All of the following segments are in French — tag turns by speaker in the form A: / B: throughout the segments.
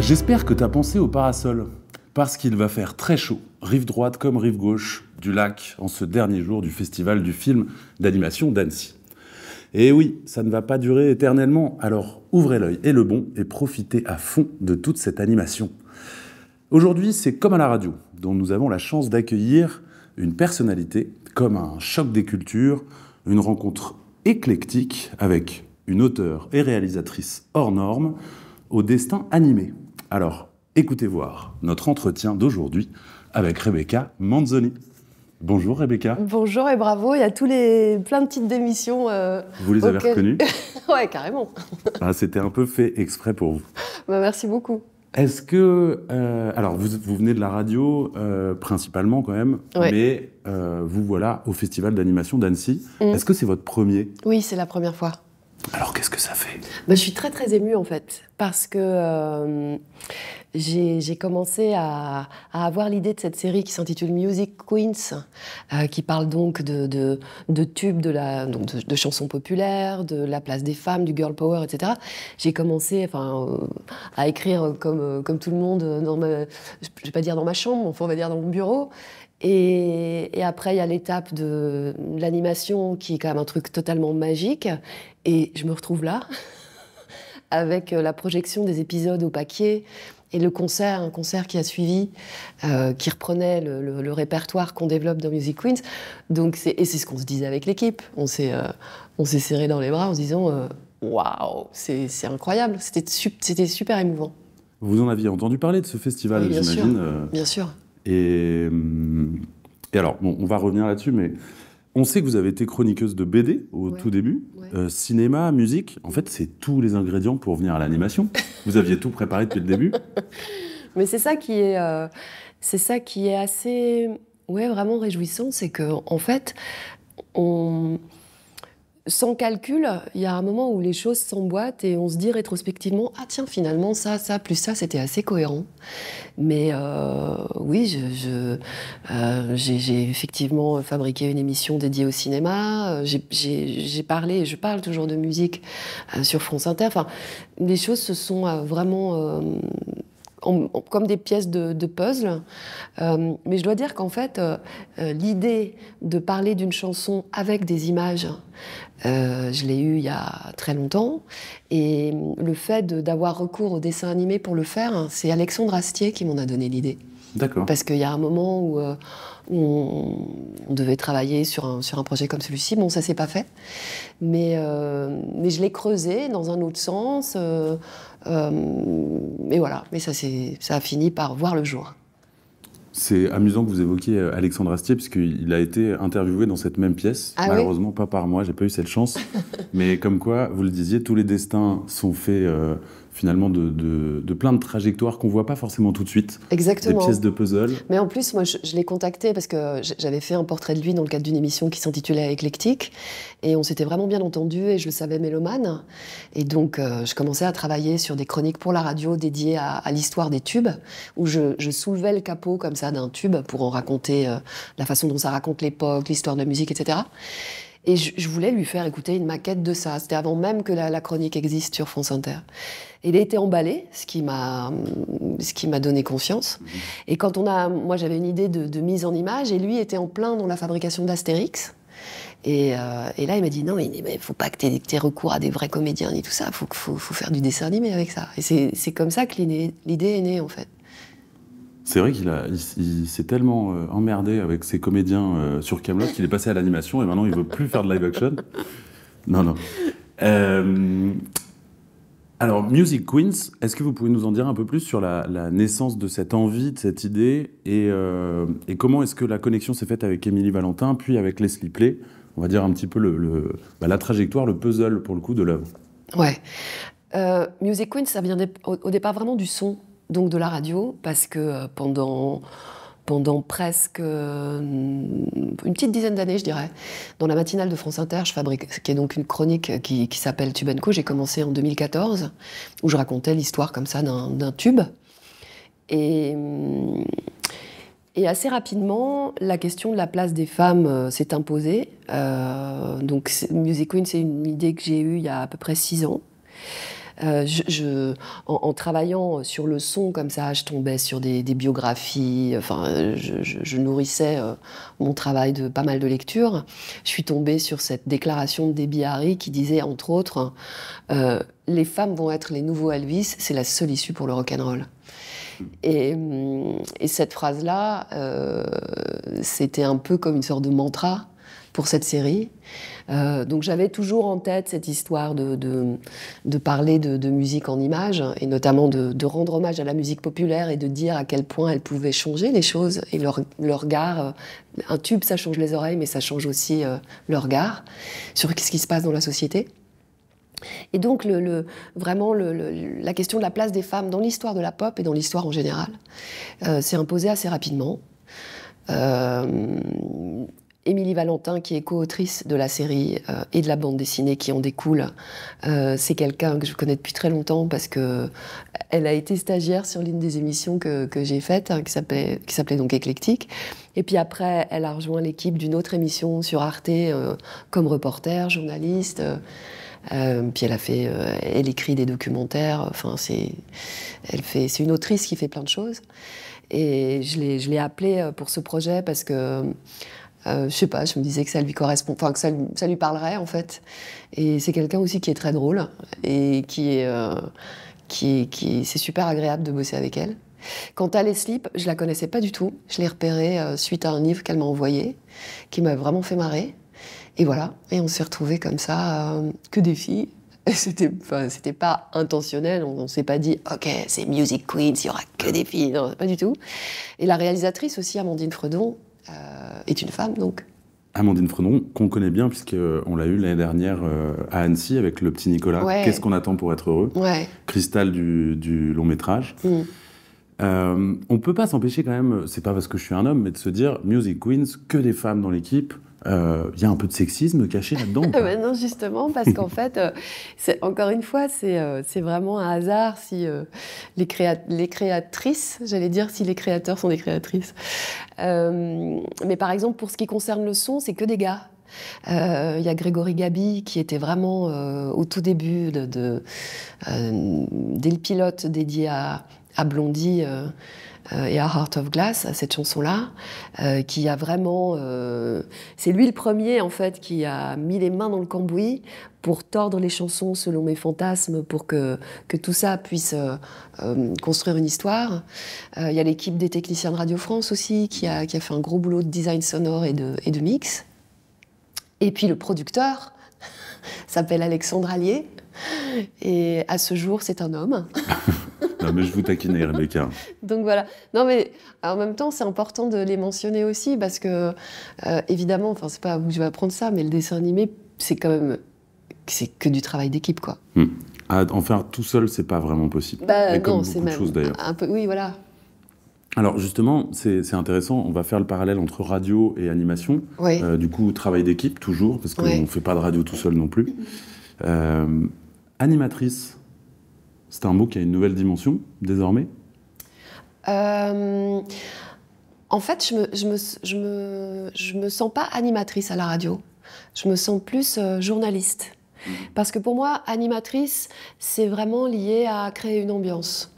A: J'espère que tu as pensé au parasol, parce qu'il va faire très chaud, rive droite comme rive gauche du lac, en ce dernier jour du festival du film d'animation d'Annecy. Et oui, ça ne va pas durer éternellement, alors ouvrez l'œil et le bon et profitez à fond de toute cette animation. Aujourd'hui, c'est comme à la radio, dont nous avons la chance d'accueillir une personnalité, comme un choc des cultures, une rencontre éclectique avec une auteure et réalisatrice hors norme, au destin animé. Alors, écoutez voir notre entretien d'aujourd'hui avec Rebecca Manzoni. Bonjour Rebecca.
B: Bonjour et bravo, il y a plein de titres d'émissions.
A: Vous les avez reconnus?
B: Ouais, carrément.
A: C'était un peu fait exprès pour vous.
B: Merci beaucoup.
A: Est-ce que... alors, vous venez de la radio, principalement quand même,
B: ouais.
A: Mais vous voilà au Festival d'animation d'Annecy. Est-ce que c'est votre premier?
B: Oui, c'est la première fois.
A: Alors, qu'est-ce que ça fait?
B: Je suis très très émue en fait, parce que j'ai commencé à avoir l'idée de cette série qui s'intitule Music Queens, qui parle donc de tubes, de chansons populaires, de la place des femmes, du girl power, etc. J'ai commencé à écrire comme tout le monde, je vais pas dire dans ma chambre, enfin on va dire dans mon bureau. Et après, il y a l'étape de l'animation qui est quand même un truc totalement magique. Et je me retrouve là, avec la projection des épisodes au papier et un concert qui a suivi, qui reprenait le répertoire qu'on développe dans Music Queens. Donc c'est ce qu'on se disait avec l'équipe. On s'est serré dans les bras en se disant waouh, c'est incroyable, c'était super émouvant.
A: Vous en aviez entendu parler de ce festival,
B: oui,
A: j'imagine.
B: Bien sûr.
A: Et alors, bon, on va revenir là-dessus, mais on sait que vous avez été chroniqueuse de BD au tout début. Cinéma, musique, en fait, c'est tous les ingrédients pour venir à l'animation. Vous aviez tout préparé depuis le début.
B: Mais c'est ça qui est assez, vraiment réjouissant, c'est que en fait, sans calcul, il y a un moment où les choses s'emboîtent et on se dit rétrospectivement « Ah tiens, finalement, ça, plus ça, c'était assez cohérent. » Mais oui, j'ai effectivement fabriqué une émission dédiée au cinéma. J'ai parlé, et je parle toujours de musique sur France Inter. Enfin, les choses se sont vraiment... comme des pièces de puzzle. Mais je dois dire qu'en fait, l'idée de parler d'une chanson avec des images, je l'ai eue il y a très longtemps. Et le fait d'avoir recours au dessin animé pour le faire, c'est Alexandre Astier qui m'en a donné l'idée.
A: D'accord.
B: Parce qu'il y a un moment où on devait travailler sur un projet comme celui-ci. Bon, ça s'est pas fait. Mais je l'ai creusé dans un autre sens. Mais voilà, mais ça a fini par voir le jour.
A: C'est amusant que vous évoquiez Alexandre Astier, puisqu'il a été interviewé dans cette même pièce.
B: Ah
A: malheureusement,
B: oui,
A: pas par moi, j'ai pas eu cette chance. Mais comme quoi, vous le disiez, tous les destins sont faits finalement de plein de trajectoires qu'on voit pas forcément tout de suite.
B: Exactement.
A: Des pièces de puzzle.
B: Mais en plus, moi, je l'ai contacté parce que j'avais fait un portrait de lui dans le cadre d'une émission qui s'intitulait Éclectique. Et on s'était vraiment bien entendu et je le savais mélomane. Et donc, je commençais à travailler sur des chroniques pour la radio dédiées à l'histoire des tubes, où je soulevais le capot comme ça d'un tube pour en raconter la façon dont ça raconte l'époque, l'histoire de la musique, etc. Et je voulais lui faire écouter une maquette de ça. C'était avant même que la chronique existe sur France Inter. Et il a été emballé, ce qui m'a donné confiance. Et quand moi j'avais une idée de mise en image, et lui était en plein dans la fabrication d'Astérix. Et là, il m'a dit non, mais faut pas que t'aies recours à des vrais comédiens ni tout ça. Faut faire du dessin animé avec ça. Et c'est comme ça que l'idée est née en fait.
A: C'est vrai qu'il s'est tellement emmerdé avec ses comédiens sur Kaamelott qu'il est passé à l'animation et maintenant il veut plus faire de live action. Non. Alors, Music Queens, est-ce que vous pouvez nous en dire un peu plus sur la naissance de cette envie, de cette idée et comment est-ce que la connexion s'est faite avec Émilie Valentin, puis avec Leslie Play? On va dire un petit peu la trajectoire, le puzzle pour le coup de l'œuvre.
B: Ouais. Music Queens, ça vient au départ vraiment du son, donc de la radio, parce que pendant presque une petite dizaine d'années, je dirais, dans la matinale de France Inter, je fabriquais donc une chronique qui s'appelle Tube & Co. J'ai commencé en 2014, où je racontais l'histoire comme ça d'un tube. Et assez rapidement, la question de la place des femmes s'est imposée. Donc Music Queen, c'est une idée que j'ai eue il y a à peu près 6 ans. En travaillant sur le son comme ça, je tombais sur des biographies. Enfin, je nourrissais mon travail de pas mal de lectures. Je suis tombée sur cette déclaration de Debbie Harry qui disait, entre autres, les femmes vont être les nouveaux Elvis, c'est la seule issue pour le rock'n'roll. Et cette phrase-là, c'était un peu comme une sorte de mantra pour cette série. Donc j'avais toujours en tête cette histoire de parler de musique en images, et notamment de rendre hommage à la musique populaire et de dire à quel point elle pouvait changer les choses et le regard. Un tube, ça change les oreilles, mais ça change aussi le regard sur ce qui se passe dans la société. Et donc, vraiment, la question de la place des femmes dans l'histoire de la pop et dans l'histoire en général s'est imposée assez rapidement. Émilie Valentin, qui est co-autrice de la série et de la bande dessinée qui en découle, c'est quelqu'un que je connais depuis très longtemps parce qu'elle a été stagiaire sur l'une des émissions que j'ai faites, qui s'appelait donc Éclectique. Et puis après, elle a rejoint l'équipe d'une autre émission sur Arte comme reporter, journaliste. Puis elle écrit des documentaires. Enfin, c'est une autrice qui fait plein de choses. Et je l'ai appelée pour ce projet parce que je sais pas, je me disais que ça lui correspond, enfin que ça lui parlerait en fait. Et c'est quelqu'un aussi qui est très drôle et c'est super agréable de bosser avec elle. Quant à Leslie, je la connaissais pas du tout. Je l'ai repérée suite à un livre qu'elle m'a envoyé, qui m'a vraiment fait marrer. Et voilà, et on s'est retrouvés comme ça, que des filles. C'était pas intentionnel, on s'est pas dit « Ok, c'est Music Queens, il y aura que des filles ». Non, pas du tout. Et la réalisatrice aussi, Amandine Fredon, est une femme, donc.
A: Amandine Fredon, qu'on connaît bien, puisqu'on l'a eu l'année dernière à Annecy avec le petit Nicolas.
B: Ouais.
A: Qu'est-ce qu'on attend pour être heureux?
B: Ouais.
A: Cristal du long métrage. On peut pas s'empêcher quand même, c'est pas parce que je suis un homme, mais de se dire Music Queens, que des femmes dans l'équipe. Y a un peu de sexisme caché là-dedans?
B: Non, justement, parce qu'en fait, encore une fois, c'est vraiment un hasard si les créatrices, j'allais dire si les créateurs sont des créatrices. Mais par exemple, pour ce qui concerne le son, c'est que des gars. Y a Grégory Gabi qui était vraiment au tout début dès le pilote dédié à Blondie et à Heart of Glass, à cette chanson-là, qui a vraiment... c'est lui le premier, en fait, qui a mis les mains dans le cambouis pour tordre les chansons selon mes fantasmes, pour que tout ça puisse construire une histoire. Il y a l'équipe des techniciens de Radio France aussi, qui a fait un gros boulot de design sonore et de mix. Et puis le producteur s'appelle Alexandre Allier, et à ce jour, c'est un homme.
A: Non, mais je vous taquinais, Rebecca.
B: Donc voilà. Non, mais en même temps, c'est important de les mentionner aussi parce que, évidemment, enfin, c'est pas à vous que je vais apprendre ça, mais le dessin animé, c'est quand même. C'est que du travail d'équipe, quoi.
A: En faire tout seul, c'est pas vraiment possible.
B: Bah,
A: et comme
B: non,
A: beaucoup
B: c'est
A: de
B: même
A: choses d'ailleurs.
B: un peu. Oui, voilà.
A: Alors justement, c'est intéressant, on va faire le parallèle entre radio et animation.
B: Oui.
A: Du coup, travail d'équipe, toujours, parce qu'on ne fait pas de radio tout seul non plus. Animatrice, c'est un mot qui a une nouvelle dimension, désormais?
B: En fait, je me sens pas animatrice à la radio. Je me sens plus journaliste. Parce que pour moi, animatrice, c'est vraiment lié à créer une ambiance.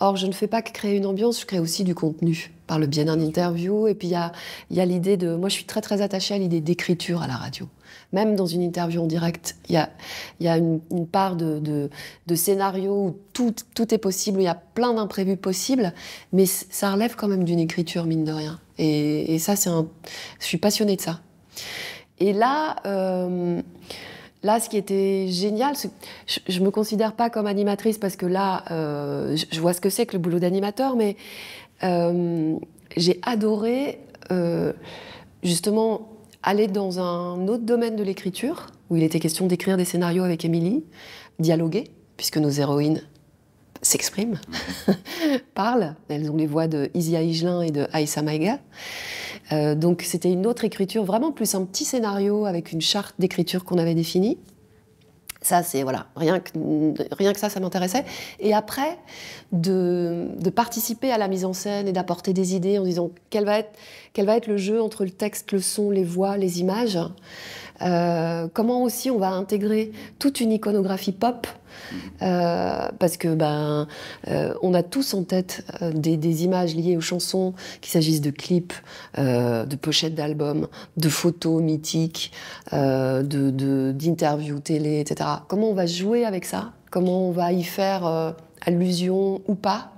B: Or, je ne fais pas que créer une ambiance, je crée aussi du contenu par le biais d'un interview. Et puis, il y a l'idée de... Moi, je suis très, très attachée à l'idée d'écriture à la radio. Même dans une interview en direct, il y a une part de scénario où tout est possible, il y a plein d'imprévus possibles, mais ça relève quand même d'une écriture, mine de rien. Et ça, je suis passionnée de ça. Et là, ce qui était génial, je me considère pas comme animatrice parce que là, je vois ce que c'est que le boulot d'animateur, mais j'ai adoré justement aller dans un autre domaine de l'écriture, où il était question d'écrire des scénarios avec Émilie, dialoguer, puisque nos héroïnes s'expriment, parlent. Elles ont les voix de Isia Higelin et de Aïssa Maïga. Donc c'était une autre écriture, vraiment plus un petit scénario avec une charte d'écriture qu'on avait définie. Ça, c'est voilà, rien que ça m'intéressait. Et après, de participer à la mise en scène et d'apporter des idées en disant quel va être le jeu entre le texte, le son, les voix, les images. Comment aussi on va intégrer toute une iconographie pop Parce que on a tous en tête des images liées aux chansons, qu'il s'agisse de clips, de pochettes d'albums, de photos mythiques, d'interviews télé, etc. Comment on va jouer avec ça? Comment on va y faire allusion ou pas?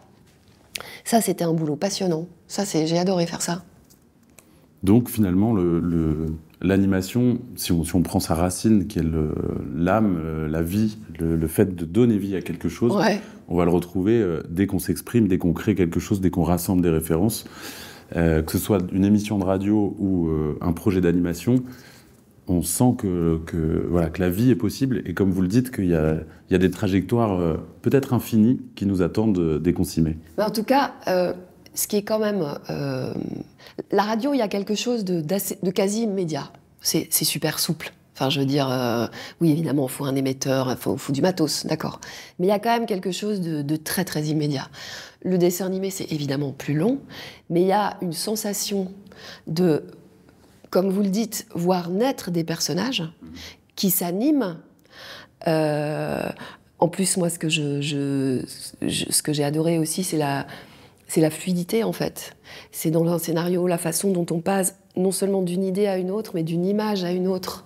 B: Ça, c'était un boulot passionnant. Ça, j'ai adoré faire ça.
A: Donc finalement, l'animation, si on prend sa racine, qui est l'âme, la vie, le fait de donner vie à quelque chose, on va le retrouver dès qu'on s'exprime, dès qu'on crée quelque chose, dès qu'on rassemble des références. Que ce soit une émission de radio ou un projet d'animation, on sent que la vie est possible, et comme vous le dites, qu'il y a des trajectoires peut-être infinies qui nous attendent dès qu'on s'y met.
B: En tout cas, ce qui est quand même... la radio, il y a quelque chose de quasi immédiat. C'est super souple. Enfin, je veux dire, oui, évidemment, il faut un émetteur, il faut du matos, d'accord. Mais il y a quand même quelque chose de très, très immédiat. Le dessin animé, c'est évidemment plus long, mais il y a une sensation de, comme vous le dites, voir naître des personnages qui s'animent. En plus, moi, ce que j'ai adoré aussi, c'est la fluidité, en fait. C'est dans un scénario, la façon dont on passe non seulement d'une idée à une autre, mais d'une image à une autre,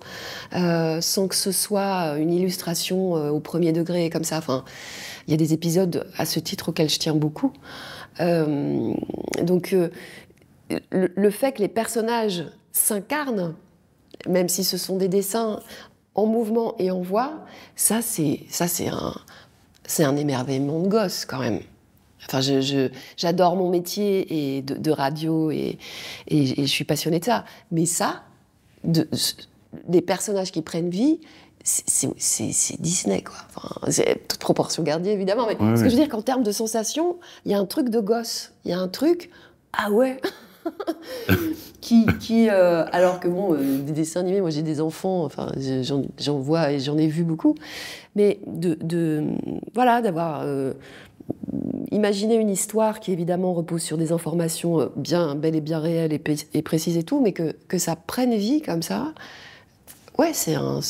B: sans que ce soit une illustration au premier degré, comme ça. Enfin, il y a des épisodes à ce titre auxquels je tiens beaucoup. Donc, le fait que les personnages s'incarnent, même si ce sont des dessins en mouvement et en voix, ça c'est un émerveillement de gosse, quand même. Enfin, j'adore mon métier de radio et je suis passionnée de ça. Mais ça, des personnages qui prennent vie, c'est Disney, quoi. Enfin, c'est toute proportion gardée, évidemment. Mais ce que je veux dire, qu'en termes de sensations, il y a un truc de gosse. Il y a un truc, ah ouais alors que bon, des dessins animés, moi j'ai des enfants, enfin, j'en vois et j'en ai vu beaucoup. Mais voilà, d'avoir... imaginer une histoire qui évidemment repose sur des informations bien bel et bien réelles et précises et tout, mais que ça prenne vie comme ça, ouais, c'est un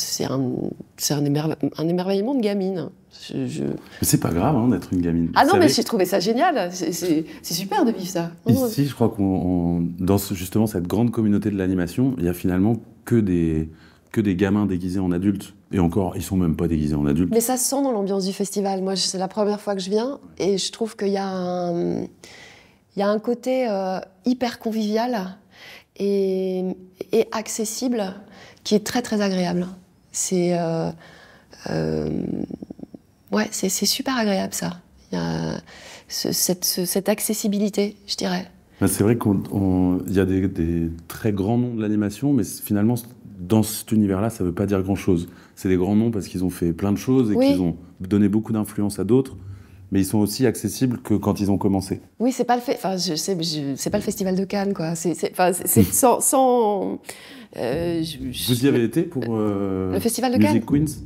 B: émerveillement de gamine.
A: Mais c'est pas grave d'être une gamine.
B: Ah non, mais j'ai trouvé ça génial. C'est super de vivre ça.
A: Ici, je crois dans justement cette grande communauté de l'animation, il y a finalement que des gamins déguisés en adultes. Et encore, ils sont même pas déguisés en adultes.
B: Mais ça se sent dans l'ambiance du festival. Moi, c'est la première fois que je viens et je trouve qu'il y a un côté hyper convivial et accessible qui est très, très agréable. C'est super agréable, ça. Il y a cette accessibilité, je dirais.
A: C'est vrai qu'il y a des très grands noms de l'animation, mais finalement, dans cet univers-là, ça ne veut pas dire grand-chose. C'est des grands noms parce qu'ils ont fait plein de choses et qu'ils ont donné beaucoup d'influence à d'autres, mais ils sont aussi accessibles que quand ils ont commencé.
B: Oui, c'est pas c'est pas le festival de Cannes, quoi. C'est sans
A: Vous y avez été pour
B: le festival de
A: Music
B: Cannes?
A: Queens?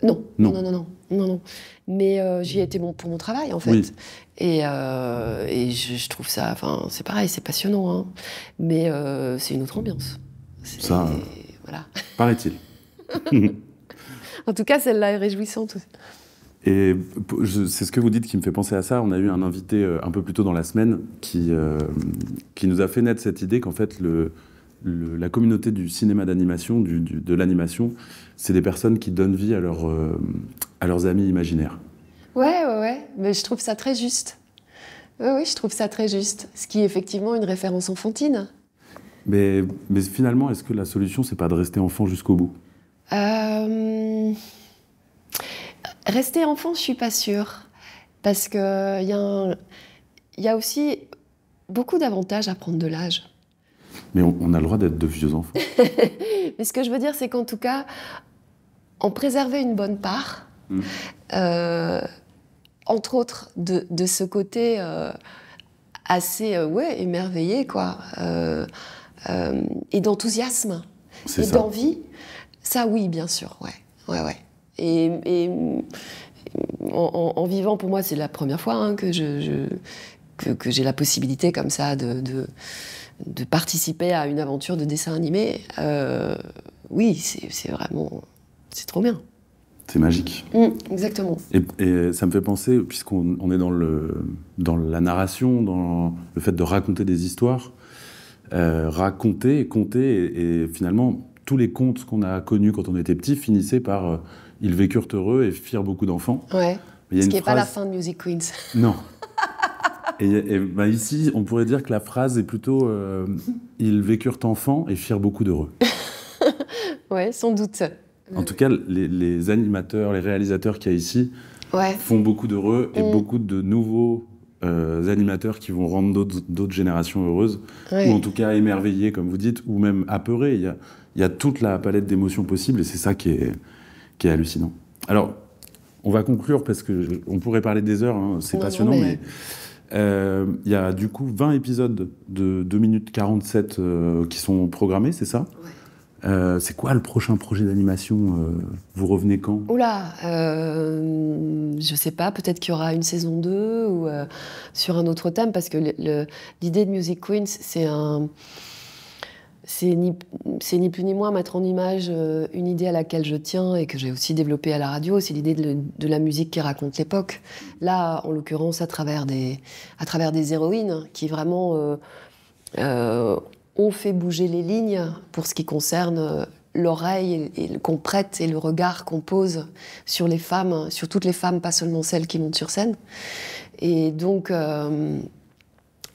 B: Non. Mais j'y ai été pour mon travail, en fait. Oui. Et je trouve ça... Enfin, c'est pareil, c'est passionnant, hein. Mais c'est une autre ambiance.
A: Ça,
B: voilà.
A: Paraît-il.
B: En tout cas, celle-là est réjouissante.
A: Et c'est ce que vous dites qui me fait penser à ça. On a eu un invité un peu plus tôt dans la semaine qui nous a fait naître cette idée qu'en fait, la communauté du cinéma d'animation, de l'animation, c'est des personnes qui donnent vie à leurs amis imaginaires.
B: Ouais. Mais je trouve ça très juste. Oui, je trouve ça très juste. Ce qui est effectivement une référence enfantine.
A: Mais finalement, est-ce que la solution, c'est pas de rester enfant jusqu'au bout?
B: Rester enfant, je suis pas sûre. Parce qu'il y a aussi beaucoup d'avantages à prendre de l'âge.
A: Mais on a le droit d'être de vieux enfants.
B: Mais ce que je veux dire, c'est qu'en tout cas, en préserver une bonne part, entre autres de ce côté assez émerveillé, quoi, et d'enthousiasme, et d'envie, ça oui, bien sûr, ouais. Et en vivant, pour moi, c'est la première fois que j'ai la possibilité comme ça de participer à une aventure de dessin animé. Oui, c'est vraiment... C'est trop bien.
A: C'est magique.
B: Exactement.
A: Et ça me fait penser, puisqu'on est dans la narration, dans le fait de raconter des histoires, raconter, compter, et finalement, tous les contes qu'on a connus quand on était petit finissaient par ils vécurent heureux et firent beaucoup d'enfants.
B: Ouais.
A: Ce
B: qui n'est pas la fin de Music Queens.
A: Non. Et bah ici, on pourrait dire que la phrase est plutôt ils vécurent enfants et firent beaucoup d'heureux.
B: Ouais, sans doute.
A: En tout cas, les animateurs, les réalisateurs qu'il y a ici font beaucoup d'heureux et beaucoup de nouveaux animateurs qui vont rendre d'autres générations heureuses, ou en tout cas émerveillées, comme vous dites, ou même apeurées. Il y a toute la palette d'émotions possibles et c'est ça qui est hallucinant. Alors, on va conclure parce qu'on pourrait parler des heures, hein, c'est passionnant, mais il y a du coup 20 épisodes de 2 minutes 47 qui sont programmés, c'est ça ? C'est quoi le prochain projet d'animation Vous revenez quand ?
B: Oula, je sais pas, peut-être qu'il y aura une saison 2 ou sur un autre thème, parce que l'idée de Music Queens, c'est ni plus ni moins mettre en image une idée à laquelle je tiens et que j'ai aussi développée à la radio, c'est l'idée de la musique qui raconte l'époque. Là, en l'occurrence, à travers des héroïnes qui vraiment ont fait bouger les lignes pour ce qui concerne l'oreille qu'on prête et le regard qu'on pose sur les femmes, sur toutes les femmes, pas seulement celles qui montent sur scène. Et donc, on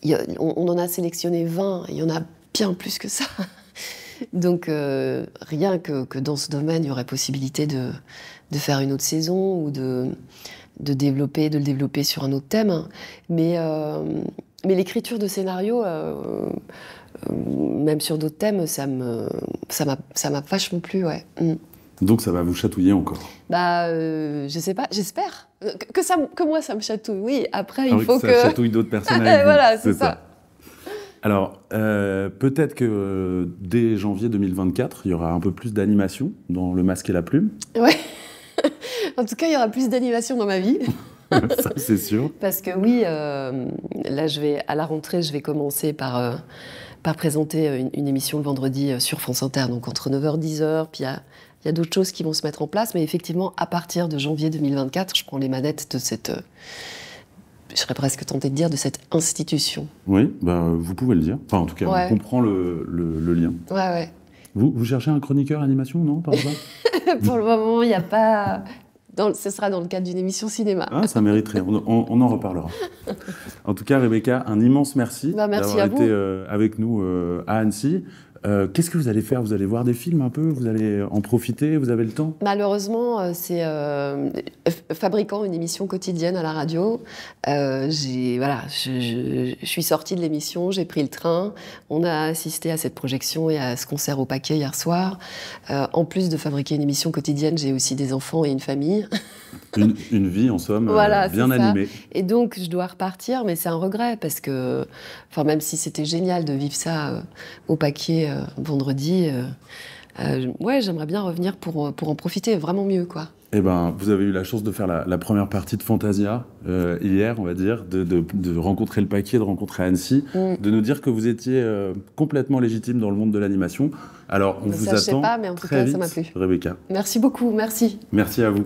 B: en a sélectionné 20, il y en a bien plus que ça. Donc, rien que dans ce domaine, il y aurait possibilité de faire une autre saison ou de le développer sur un autre thème. Mais l'écriture de scénario, même sur d'autres thèmes, ça m'a vachement plu, ouais.
A: Donc ça va vous chatouiller encore ?
B: Bah, je sais pas, j'espère. Que moi, ça me chatouille, oui. Après, il faut que...
A: ça chatouille d'autres personnes avec vous.
B: Voilà, c'est ça.
A: Alors, peut-être que dès janvier 2024, il y aura un peu plus d'animation dans Le Masque et la Plume.
B: Ouais. En tout cas, il y aura plus d'animation dans ma vie.
A: Ça, c'est sûr.
B: Parce que oui, là, à la rentrée, je vais commencer par présenter une émission le vendredi sur France Inter, donc entre 9h et 10h. Puis il y a d'autres choses qui vont se mettre en place. Mais effectivement, à partir de janvier 2024, je prends les manettes de cette... je serais presque tentée de dire de cette institution.
A: Oui, bah, vous pouvez le dire. Enfin, en tout cas, on comprend le lien.
B: Ouais.
A: Vous cherchez un chroniqueur animation, non, par exemple ?
B: Pour le moment, il n'y a pas... ce sera dans le cadre d'une émission cinéma.
A: Ah, ça mériterait. On en reparlera. En tout cas, Rebecca, un immense merci,
B: merci
A: d'avoir été avec nous à Annecy. Qu'est-ce que vous allez faire ? Vous allez voir des films un peu ? Vous allez en profiter ? Vous avez le temps ?
B: Malheureusement, c'est fabriquant une émission quotidienne à la radio. Je suis sortie de l'émission, j'ai pris le train. On a assisté à cette projection et à ce concert au Paquet hier soir. En plus de fabriquer une émission quotidienne, j'ai aussi des enfants et une famille.
A: Une vie, en somme,
B: voilà,
A: bien animée.
B: Et donc, je dois repartir, mais c'est un regret, parce que, même si c'était génial de vivre ça au Paquet vendredi, j'aimerais bien revenir pour en profiter vraiment mieux, quoi.
A: Eh ben, vous avez eu la chance de faire la première partie de Fantasia hier, on va dire, de rencontrer le Paquet, de rencontrer Annecy, de nous dire que vous étiez complètement légitime dans le monde de l'animation. Alors, on vous attend
B: pas, mais en tout
A: très
B: cas,
A: vite,
B: ça m'a plu.
A: Rebecca.
B: Merci beaucoup, merci.
A: Merci à vous.